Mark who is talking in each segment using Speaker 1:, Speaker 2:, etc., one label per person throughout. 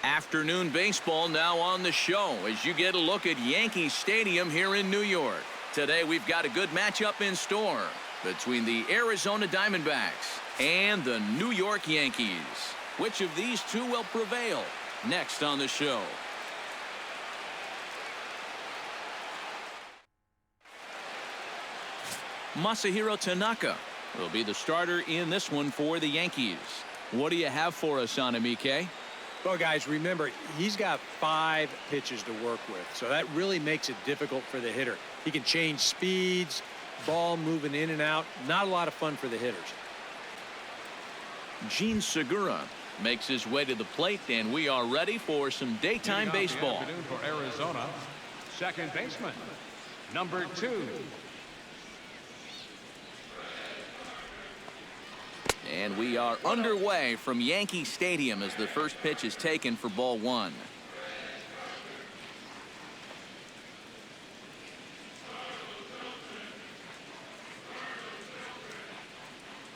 Speaker 1: Afternoon baseball now on the show as you get a look at Yankee Stadium here in New York. Today we've got a good matchup in store between the Arizona Diamondbacks and the New York Yankees. Which of these two will prevail? Next on the show. Masahiro Tanaka will be the starter in this one for the Yankees. What do you have for us on him, EK?
Speaker 2: Well, guys, remember, he's got 5 pitches to work with, so that really makes it difficult for the hitter. He can change speeds, ball moving in and out. Not a lot of fun for the hitters.
Speaker 1: Gene Segura makes his way to the plate, and we are ready for some daytime baseball.
Speaker 3: For Arizona, second baseman, number 2.
Speaker 1: And we are underway from Yankee Stadium as the first pitch is taken for ball 1.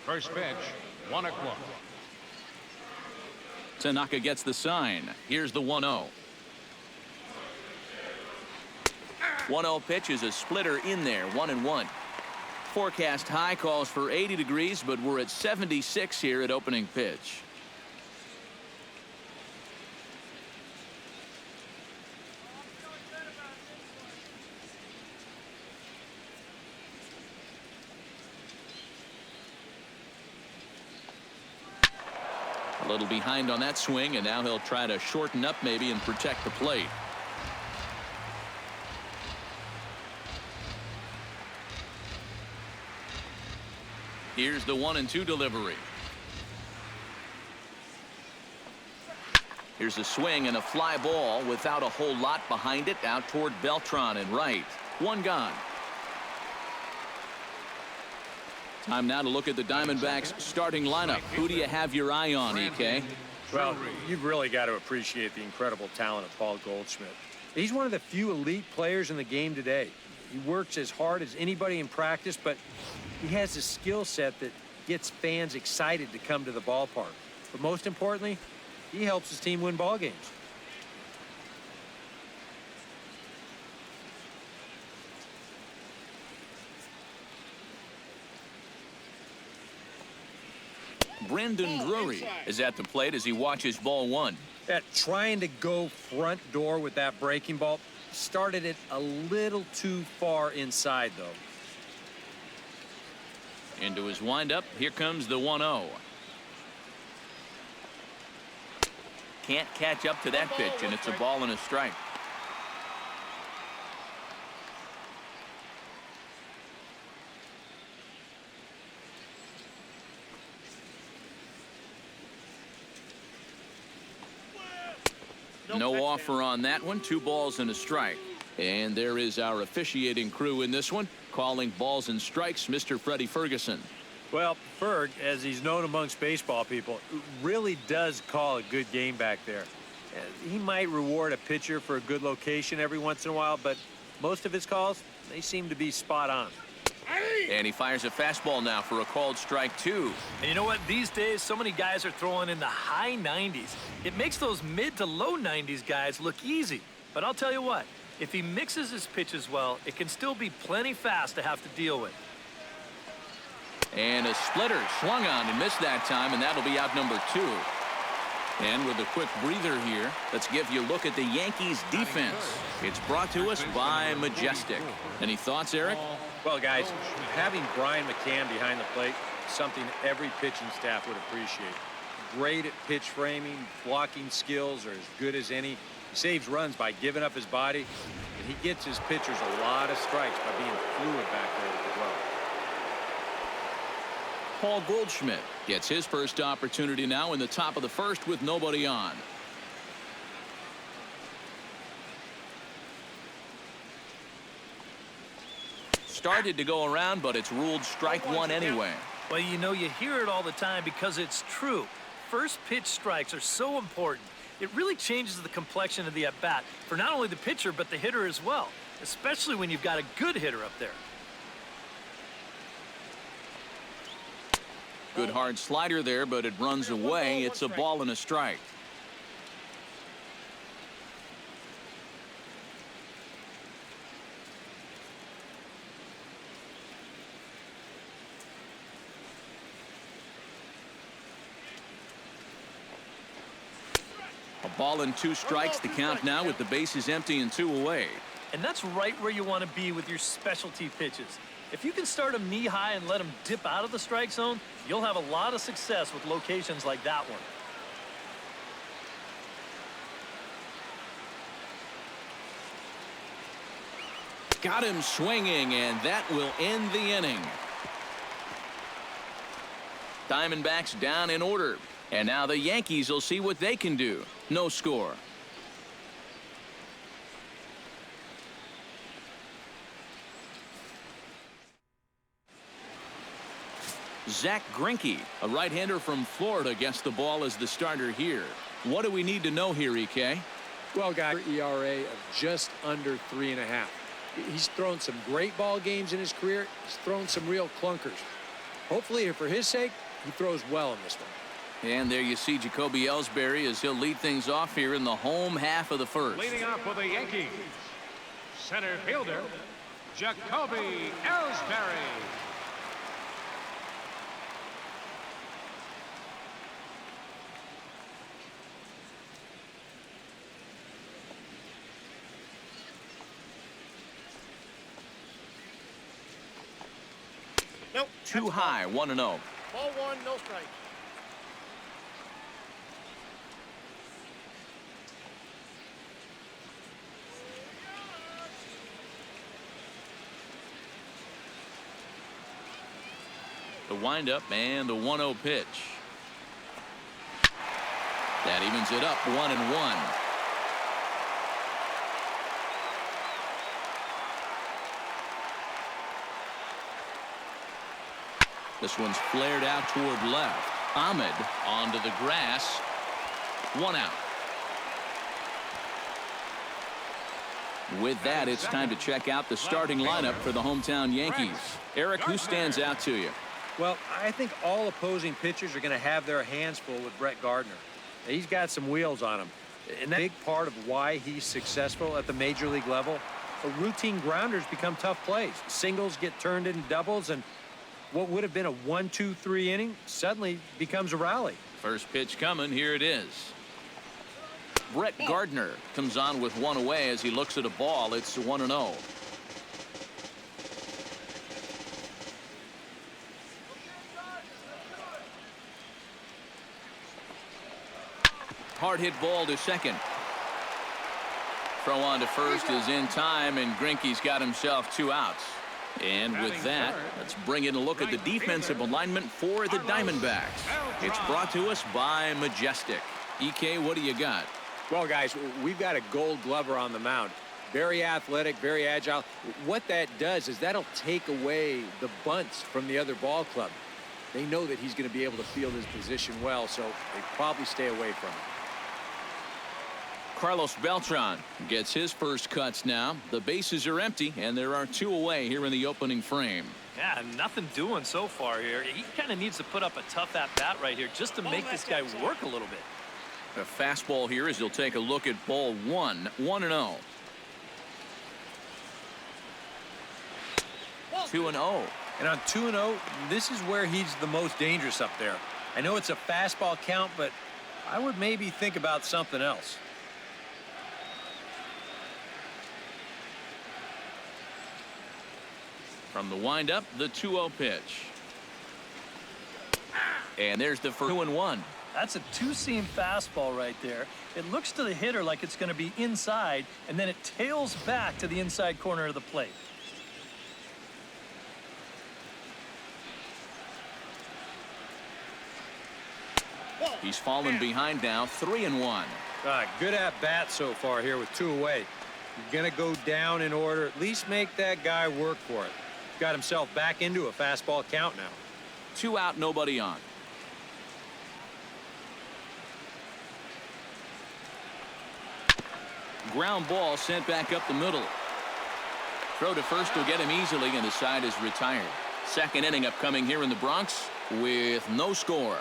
Speaker 3: First pitch, 1-0.
Speaker 1: Tanaka gets the sign. Here's the 1-0. 1-0 pitch is a splitter in there, 1-1. Forecast high calls for 80 degrees, but we're at 76 here at opening pitch. A little behind on that swing, and now he'll try to shorten up maybe and protect the plate. Here's the 1-2 delivery. Here's a swing and a fly ball without a whole lot behind it, out toward Beltran and right. 1 gone. Time now to look at the Diamondbacks starting lineup. Who do you have your eye on, EK?
Speaker 2: Well, you've really got to appreciate the incredible talent of Paul Goldschmidt. He's one of the few elite players in the game today. He works as hard as anybody in practice, but he has a skill set that gets fans excited to come to the ballpark. But most importantly, he helps his team win ball games.
Speaker 1: Brandon Drury is at the plate as he watches ball 1.
Speaker 2: Trying to go front door with that breaking ball started it a little too far inside, though.
Speaker 1: Into his windup, here comes the 1-0. Can't catch up to that pitch, and it's a ball and a strike. No offer on that one. 2 balls and a strike. And there is our officiating crew in this one, calling balls and strikes, Mr. Freddie Ferguson.
Speaker 2: Well, Ferg, as he's known amongst baseball people, really does call a good game back there. He might reward a pitcher for a good location every once in a while, but most of his calls, they seem to be spot on.
Speaker 1: And he fires a fastball now for a called strike 2.
Speaker 4: And you know what? These days, so many guys are throwing in the high 90s. It makes those mid to low 90s guys look easy. But I'll tell you what, if he mixes his pitches well, it can still be plenty fast to have to deal with.
Speaker 1: And a splitter swung on and missed that time, and that'll be out number 2. And with a quick breather here, let's give you a look at the Yankees defense. It's brought to us by Majestic. Any thoughts, Eric?
Speaker 2: Well, guys, having Brian McCann behind the plate is something every pitching staff would appreciate. Great at pitch framing, blocking skills are as good as any. He saves runs by giving up his body, and he gets his pitchers a lot of strikes by being fluid back there with the glove.
Speaker 1: Paul Goldschmidt gets his first opportunity now in the top of the first with nobody on. Started to go around, but it's ruled strike 1 anyway.
Speaker 4: Well, you know, you hear it all the time because it's true. First pitch strikes are so important. It really changes the complexion of the at-bat for not only the pitcher, but the hitter as well, especially when you've got a good hitter up there.
Speaker 1: Good hard slider there, but it runs away. It's a ball and a strike. Ball and 2 strikes, the count now with the bases empty and 2 away.
Speaker 4: And that's right where you want to be with your specialty pitches. If you can start them knee-high and let them dip out of the strike zone, you'll have a lot of success with locations like that one.
Speaker 1: Got him swinging, and that will end the inning. Diamondbacks down in order. And now the Yankees will see what they can do. No score. Zach Greinke, a right-hander from Florida, gets the ball as the starter here. What do we need to know here, EK?
Speaker 2: Well, guys, ERA of just under 3.5. He's thrown some great ball games in his career. He's thrown some real clunkers. Hopefully, for his sake, he throws well in this one.
Speaker 1: And there you see Jacoby Ellsbury as he'll lead things off here in the home half of the first.
Speaker 3: Leading off for the Yankees, center fielder, Jacoby Ellsbury.
Speaker 5: Nope.
Speaker 1: Too high, 1-0.
Speaker 5: Ball 1, no strike.
Speaker 1: The windup and the 1-0 pitch. That evens it up 1-1. This one's flared out toward left. Ahmed onto the grass. 1 out. With that, it's time to check out the starting lineup for the hometown Yankees. Eric, who stands out to you?
Speaker 2: Well, I think all opposing pitchers are going to have their hands full with Brett Gardner. He's got some wheels on him. And that's a big part of why he's successful at the major league level. Routine grounders become tough plays. Singles get turned into doubles, and what would have been a 1-2-3 inning suddenly becomes a rally.
Speaker 1: First pitch coming. Here it is. Brett Gardner comes on with 1 away as he looks at a ball. It's 1-0. Hard hit ball to second. Throw on to first is in time, and Greinke's got himself 2 outs. And with that, let's bring in a look at the defensive alignment for the Diamondbacks. It's brought to us by Majestic. EK, what do you got?
Speaker 2: Well, guys, we've got a gold glover on the mound. Very athletic, very agile. What that does is that'll take away the bunts from the other ball club. They know that he's going to be able to field his position well, so they probably stay away from him.
Speaker 1: Carlos Beltran gets his first cuts now. The bases are empty, and there are 2 away here in the opening frame.
Speaker 4: Yeah, nothing doing so far here. He kind of needs to put up a tough at-bat right here just to make this guy work a little bit.
Speaker 1: A fastball here as he'll take a look at ball 1, 1-0. 2-0.
Speaker 2: And on 2-0, this is where he's the most dangerous up there. I know it's a fastball count, but I would maybe think about something else.
Speaker 1: From the windup, the 2-0 pitch. And there's the first 2-1.
Speaker 4: That's a 2-seam fastball right there. It looks to the hitter like it's going to be inside, and then it tails back to the inside corner of the plate.
Speaker 1: He's fallen behind now, 3-1.
Speaker 2: Good at-bat so far here with 2 away. You're going to go down in order. At least make that guy work for it. Got himself back into a fastball count now.
Speaker 1: 2 out, nobody on. Ground ball sent back up the middle. Throw to first will get him easily, and the side is retired. Second inning upcoming here in the Bronx with no score.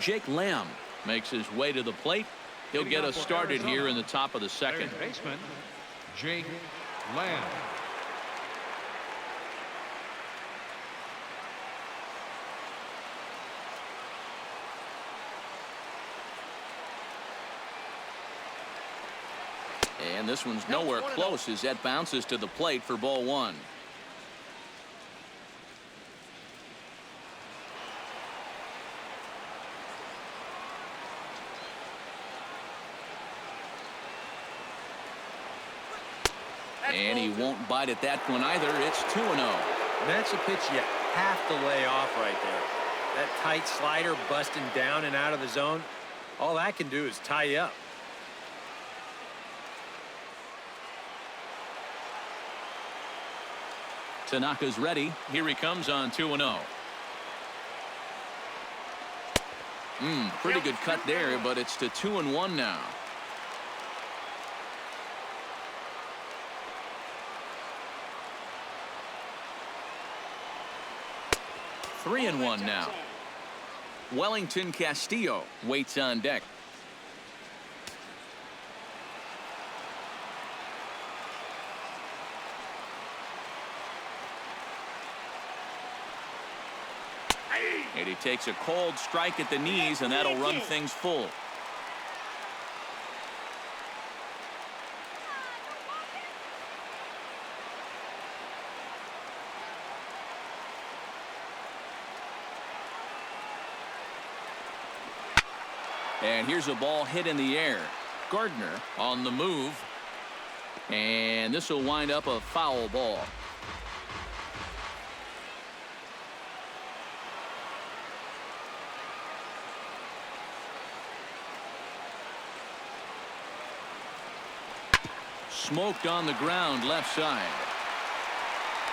Speaker 1: Jake Lamb makes his way to the plate. He'll get us started here in the top of the second.
Speaker 3: Third baseman, Jake Lamb.
Speaker 1: And this one's nowhere close as that bounces to the plate for ball one. And he won't bite at that one either. It's 2-0.
Speaker 2: That's a pitch you have to lay off right there. That tight slider busting down and out of the zone, all that can do is tie you up.
Speaker 1: Tanaka's ready. Here he comes on 2-0. Pretty good cut there, but it's to 2-1 now. 3-1 now. Wellington Castillo waits on deck. And he takes a cold strike at the knees, and that'll run things full. And here's a ball hit in the air. Gardner on the move. And this will wind up a foul ball. Smoked on the ground left side.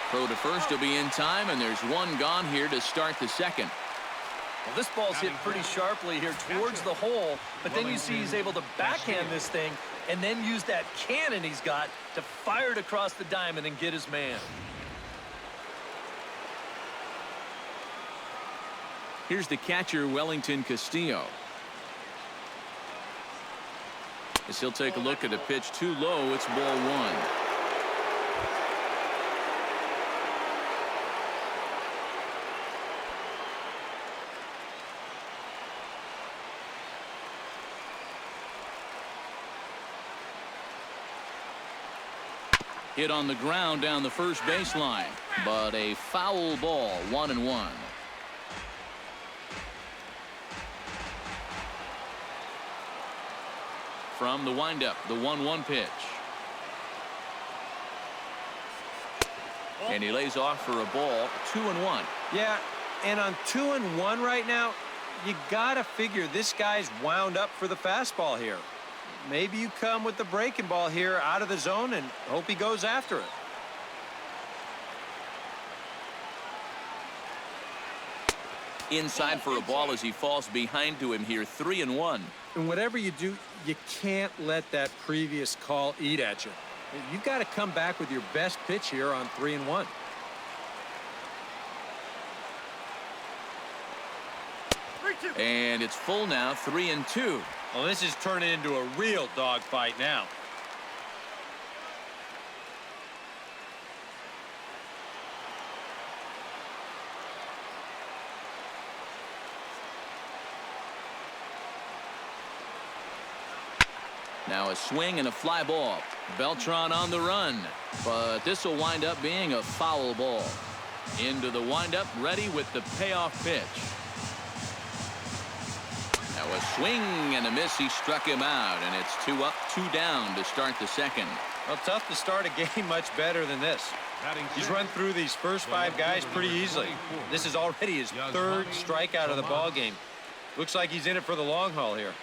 Speaker 1: Throw to first will be in time, and there's one gone here to start the second.
Speaker 4: Well, this ball's hit pretty sharply here towards the hole, but then you see he's able to backhand this thing and then use that cannon he's got to fire it across the diamond and get his man.
Speaker 1: Here's the catcher, Wellington Castillo. As he'll take a look at a pitch too low, it's ball one. Hit on the ground down the first baseline, but a foul ball, 1-1. From the windup, the 1-1 pitch. And he lays off for a ball, 2-1.
Speaker 2: Yeah, and on 2-1 right now, you gotta figure this guy's wound up for the fastball here. Maybe you come with the breaking ball here out of the zone and hope he goes after it.
Speaker 1: Inside for a ball as he falls behind to him here, 3-1.
Speaker 2: And whatever you do, you can't let that previous call eat at you. You've got to come back with your best pitch here on 3-1.
Speaker 1: And it's full now, 3-2.
Speaker 2: Well, this is turning into a real dogfight now.
Speaker 1: Now a swing and a fly ball. Beltran on the run, but this will wind up being a foul ball. Into the windup, ready with the payoff pitch. Now a swing and a miss. He struck him out, and it's 2 up, 2 down to start the second.
Speaker 2: Well, tough to start a game much better than this. He's run through these first 5 guys pretty easily. This is already his 3rd strikeout of the ball game. Looks like he's in it for the long haul here.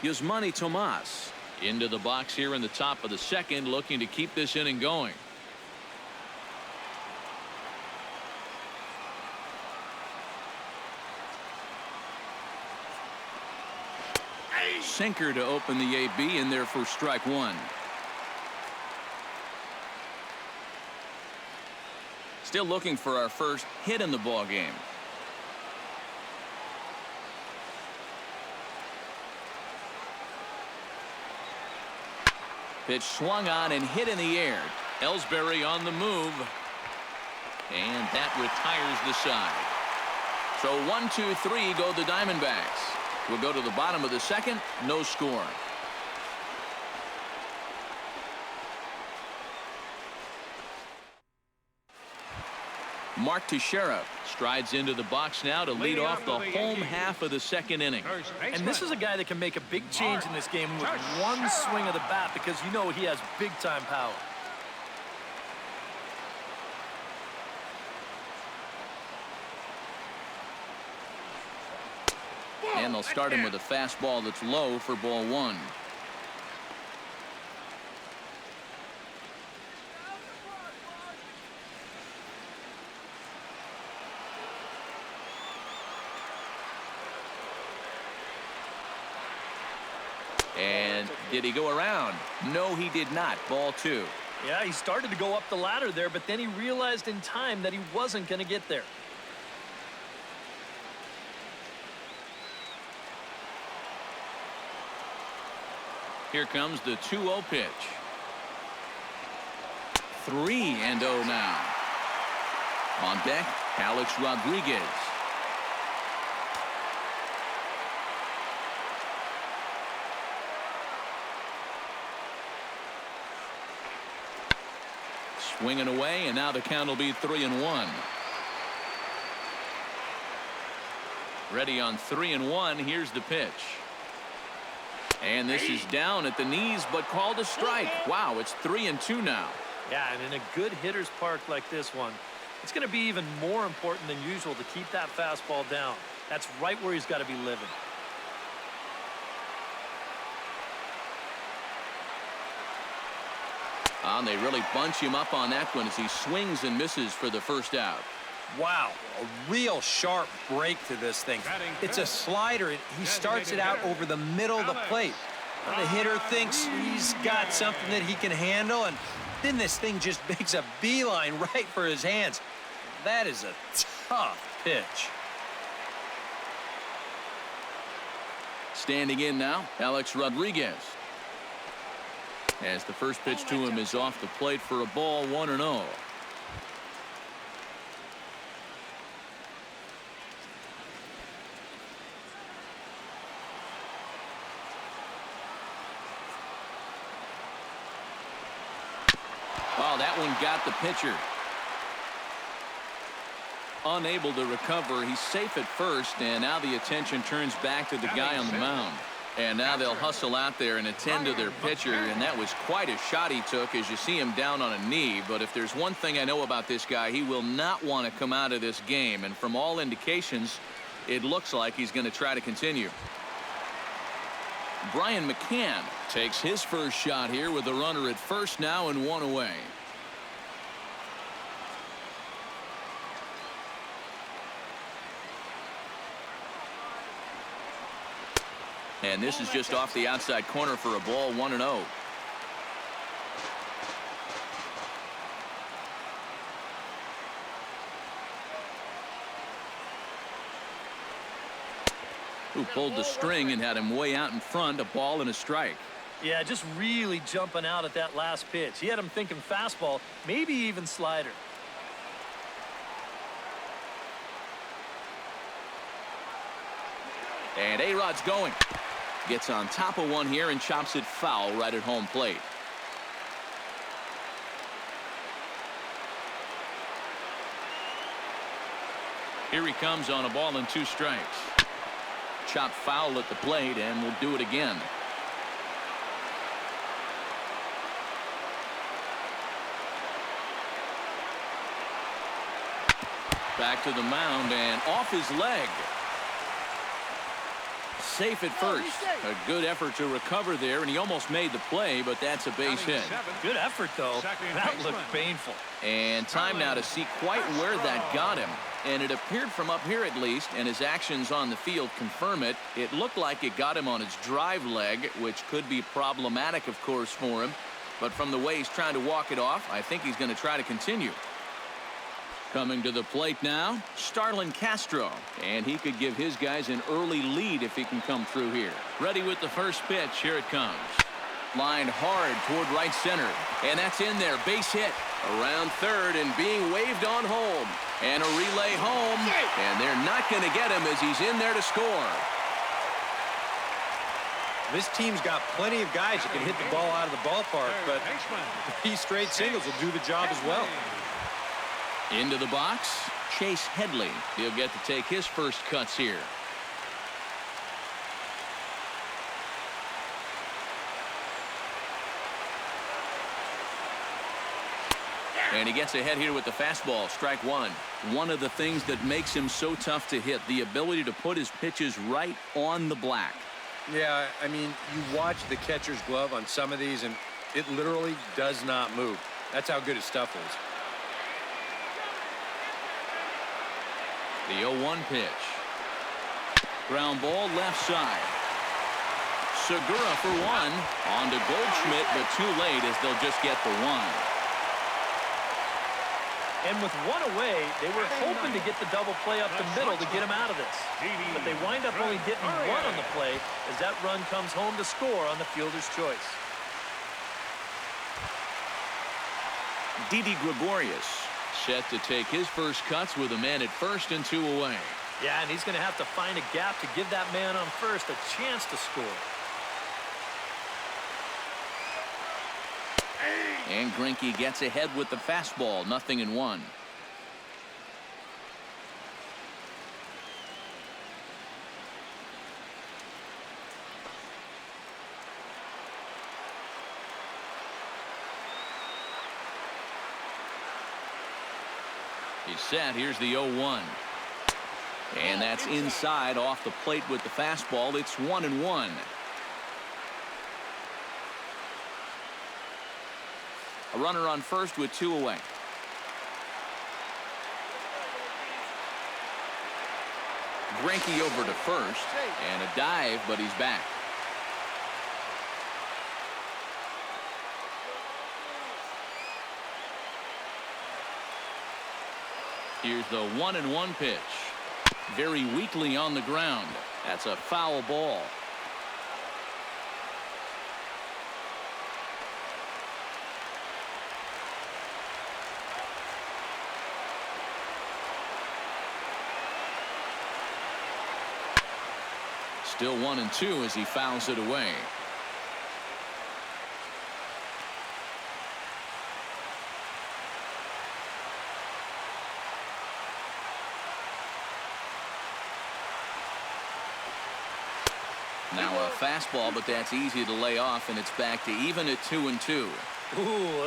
Speaker 1: Yasmani Tomas into the box here in the top of the second, looking to keep this inning going. Sinker to open the AB in there for strike one. Still looking for our first hit in the ball game. Pitch swung on and hit in the air. Ellsbury on the move. And that retires the side. So 1, 2, 3 go the Diamondbacks. We'll go to the bottom of the second. No score. Mark Teixeira strides into the box now to lead off the home half of the second inning.
Speaker 4: And this is a guy that can make a big change in this game with one swing of the bat, because you know he has big-time power.
Speaker 1: And they'll start him with a fastball that's low for ball one. And did he go around? No, he did not. Ball two.
Speaker 4: Yeah, he started to go up the ladder there, but then he realized in time that he wasn't going to get there.
Speaker 1: Here comes the 2-0 pitch. 3-0 now. On deck, Alex Rodriguez. Swinging away, and now the count will be 3-1. Ready on 3-1. Here's the pitch. And this is down at the knees, but called a strike. Wow, it's 3-2 now.
Speaker 4: Yeah, and in a good hitter's park like this one, it's going to be even more important than usual to keep that fastball down. That's right where he's got to be living.
Speaker 1: And they really bunch him up on that one as he swings and misses for the first out.
Speaker 2: Wow, a real sharp break to this thing. It's a slider. He starts it out over the middle of the plate. The hitter thinks he's got something that he can handle, and then this thing just makes a beeline right for his hands. That is a tough pitch.
Speaker 1: Standing in now, Alex Rodriguez. As the first pitch to him is off the plate for a ball, 1-0. Oh, that one got the pitcher. Unable to recover. He's safe at first, and now the attention turns back to the guy on the mound. And now they'll hustle out there and attend to their pitcher, and that was quite a shot he took as you see him down on a knee. But if there's one thing I know about this guy, he will not want to come out of this game. And from all indications, it looks like he's going to try to continue. Brian McCann takes his first shot here with a runner at first now and one away. And this is just off the outside corner for a ball, 1-0. Who pulled the string and had him way out in front, a ball and a strike.
Speaker 4: Yeah, just really jumping out at that last pitch. He had him thinking fastball, maybe even slider.
Speaker 1: And A-Rod's going. Gets on top of one here and chops it foul right at home plate. Here he comes on a ball and 2 strikes. Chopped foul at the plate, and we'll do it again. Back to the mound and off his leg. Safe at first. A good effort to recover there, and he almost made the play, but that's a base hit.
Speaker 4: Good effort, though. That looked painful.
Speaker 1: And time now to see quite where that got him. And it appeared from up here at least, and his actions on the field confirm it. It looked like it got him on his drive leg, which could be problematic, of course, for him. But from the way he's trying to walk it off, I think he's going to try to continue. Coming to the plate now, Starlin Castro. And he could give his guys an early lead if he can come through here. Ready with the first pitch. Here it comes. Lined hard toward right center. And that's in there. Base hit. Around third and being waved on home. And a relay home. And they're not going to get him as he's in there to score.
Speaker 2: This team's got plenty of guys that can hit the ball out of the ballpark, but 3 straight singles will do the job as well.
Speaker 1: Into the box, Chase Headley. He'll get to take his first cuts here. And he gets ahead here with the fastball, strike one. One of the things that makes him so tough to hit, the ability to put his pitches right on the black.
Speaker 2: Yeah, I mean, you watch the catcher's glove on some of these, and it literally does not move. That's how good his stuff is.
Speaker 1: The 0-1 pitch. Ground ball left side. Segura for one. On to Goldschmidt, but too late as they'll just get the one.
Speaker 4: And with one away, they were hoping to get the double play up the middle to get him out of this. But they wind up only getting one on the play as that run comes home to score on the fielder's choice.
Speaker 1: Didi Gregorius set to take his first cuts with a man at first and two away.
Speaker 4: Yeah, and he's going to have to find a gap to give that man on first a chance to score.
Speaker 1: And Greinke gets ahead with the fastball, 0-1. He's set. Here's the 0-1. And that's inside off the plate with the fastball. It's 1-1. A runner on first with two away. Greinke over to first, and a dive, but he's back. Here's the 1-1 pitch. Very weakly on the ground. That's a foul ball. Still 1-2 as he fouls it away. Now a fastball, but that's easy to lay off, and it's back to even at 2-2.
Speaker 4: Ooh,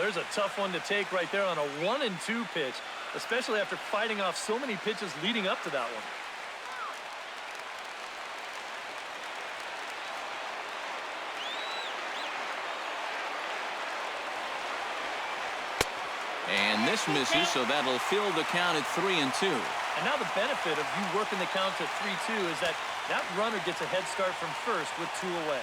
Speaker 4: there's a tough one to take right there on a 1-2 pitch, especially after fighting off so many pitches leading up to that one.
Speaker 1: And this misses, so that'll fill the count at 3-2.
Speaker 4: And now the benefit of you working the count to 3-2 is that that runner gets a head start from first with two away.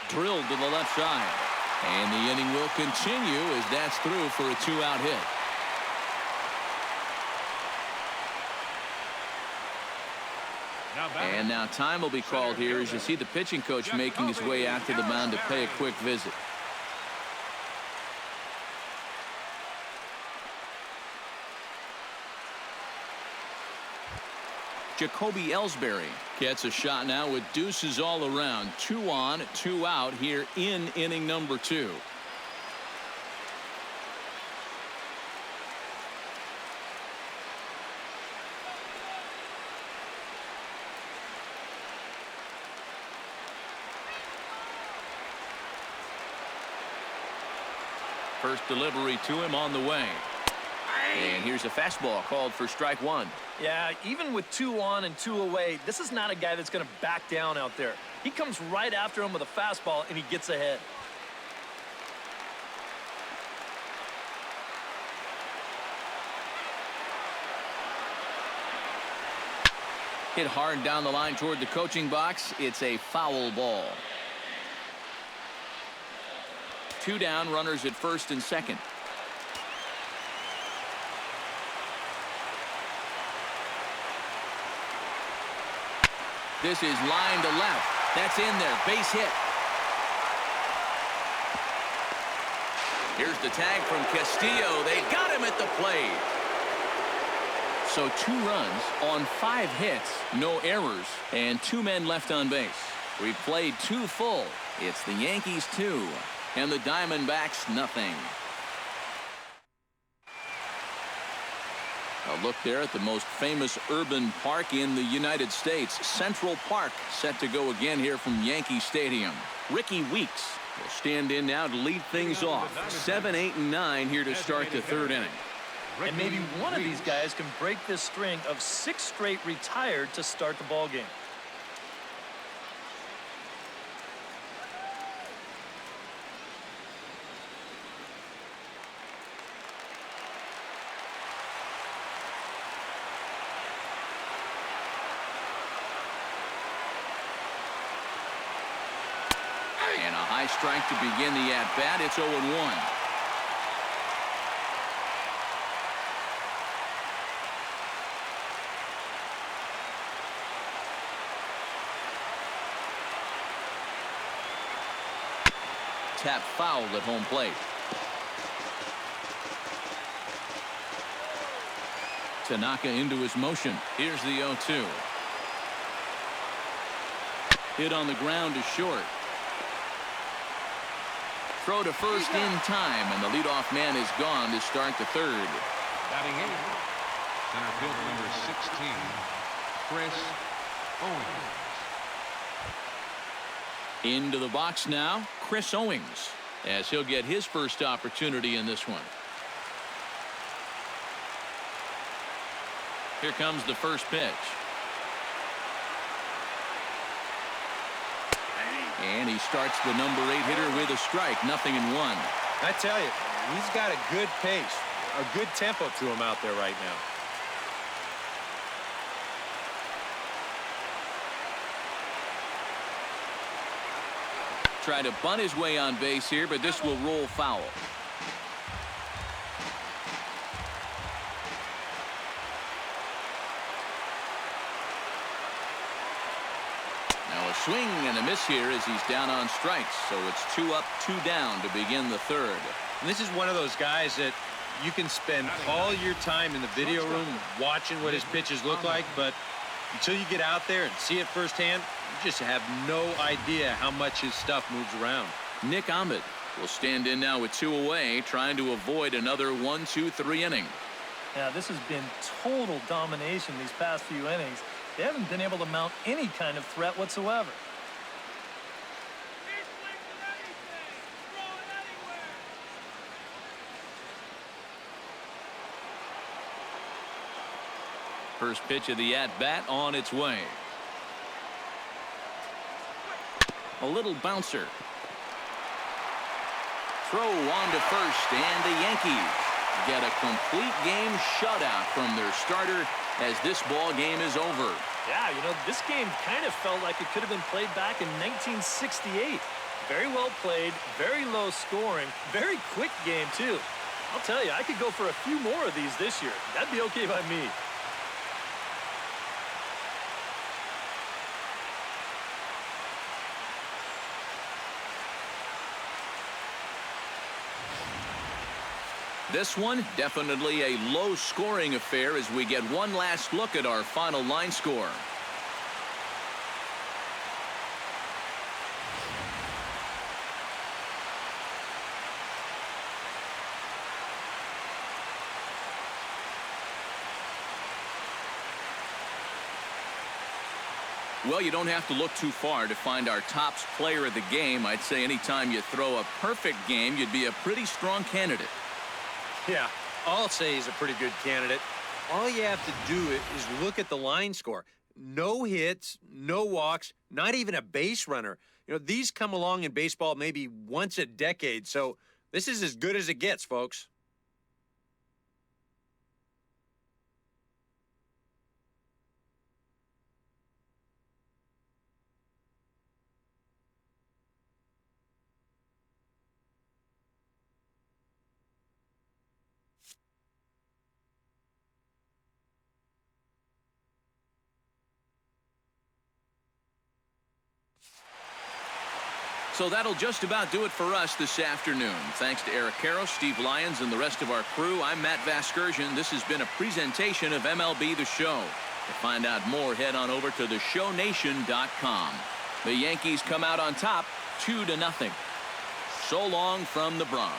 Speaker 1: Drilled to the left side. And the inning will continue as that's through for a two-out hit. And now time will be called here as you see the pitching coach making his way out to the mound to pay a quick visit. Jacoby Ellsbury gets a shot now with deuces all around. 2 on, 2 out here in inning number 2. First delivery to him on the way. And here's a fastball called for strike one.
Speaker 4: Yeah, even with 2 on and 2 away, this is not a guy that's going to back down out there. He comes right after him with a fastball, and he gets ahead.
Speaker 1: Hit hard down the line toward the coaching box. It's a foul ball. 2 down, runners at first and second. This is line to left. That's in there. Base hit. Here's the tag from Castillo. They got him at the plate. So 2 runs on 5 hits, no errors, and 2 men left on base. We've played 2 full. It's the Yankees 2 and the Diamondbacks nothing. A look there at the most famous urban park in the United States, Central Park, set to go again here from Yankee Stadium. Ricky Weeks will stand in now to lead things off. 7, 8, and 9 here to start the 3rd inning.
Speaker 4: And maybe one of these guys can break this string of 6 straight retired to start the ball game.
Speaker 1: And a high strike to begin the at-bat. It's 0-1. Tap foul at home plate. Tanaka into his motion. Here's the 0-2. Hit on the ground to short. Throw to first in time, and the leadoff man is gone to start the 3rd.
Speaker 3: Batting in, center fielder number 16, Chris Owings.
Speaker 1: Into the box now, Chris Owings, as he'll get his first opportunity in this one. Here comes the first pitch. And he starts the number 8 hitter with a strike. 0-1.
Speaker 2: I tell you, he's got a good pace, a good tempo to him out there right now.
Speaker 1: Try to bunt his way on base here, but this will roll foul. Now a swing and a miss here as he's down on strikes. So it's 2 up, 2 down to begin the 3rd.
Speaker 2: And this is one of those guys that you can spend all your time in the video room watching what his pitches look like, but until you get out there and see it firsthand, you just have no idea how much his stuff moves around.
Speaker 1: Nick Ahmed will stand in now with 2 away, trying to avoid another 1-2-3 inning.
Speaker 4: Now, this has been total domination these past few innings. They haven't been able to mount any kind of threat whatsoever.
Speaker 1: First pitch of the at-bat on its way. A little bouncer. Throw on to first, and the Yankees get a complete game shutout from their starter as this ball game is over.
Speaker 4: Yeah, you know, this game kind of felt like it could have been played back in 1968. Very well played, very low scoring, very quick game, too. I'll tell you, I could go for a few more of these this year. That'd be okay by me.
Speaker 1: This one, definitely a low-scoring affair as we get one last look at our final line score. Well, you don't have to look too far to find our top player of the game. I'd say anytime you throw a perfect game, you'd be a pretty strong candidate.
Speaker 2: Yeah, I'll say he's a pretty good candidate. All you have to do is look at the line score. No hits, no walks, not even a base runner. You know, these come along in baseball maybe once a decade, so this is as good as it gets, folks.
Speaker 1: So that'll just about do it for us this afternoon. Thanks to Eric Karros, Steve Lyons, and the rest of our crew. I'm Matt Vasgersian. This has been a presentation of MLB The Show. To find out more, head on over to theshownation.com. The Yankees come out on top 2-0. So long from the Bronx.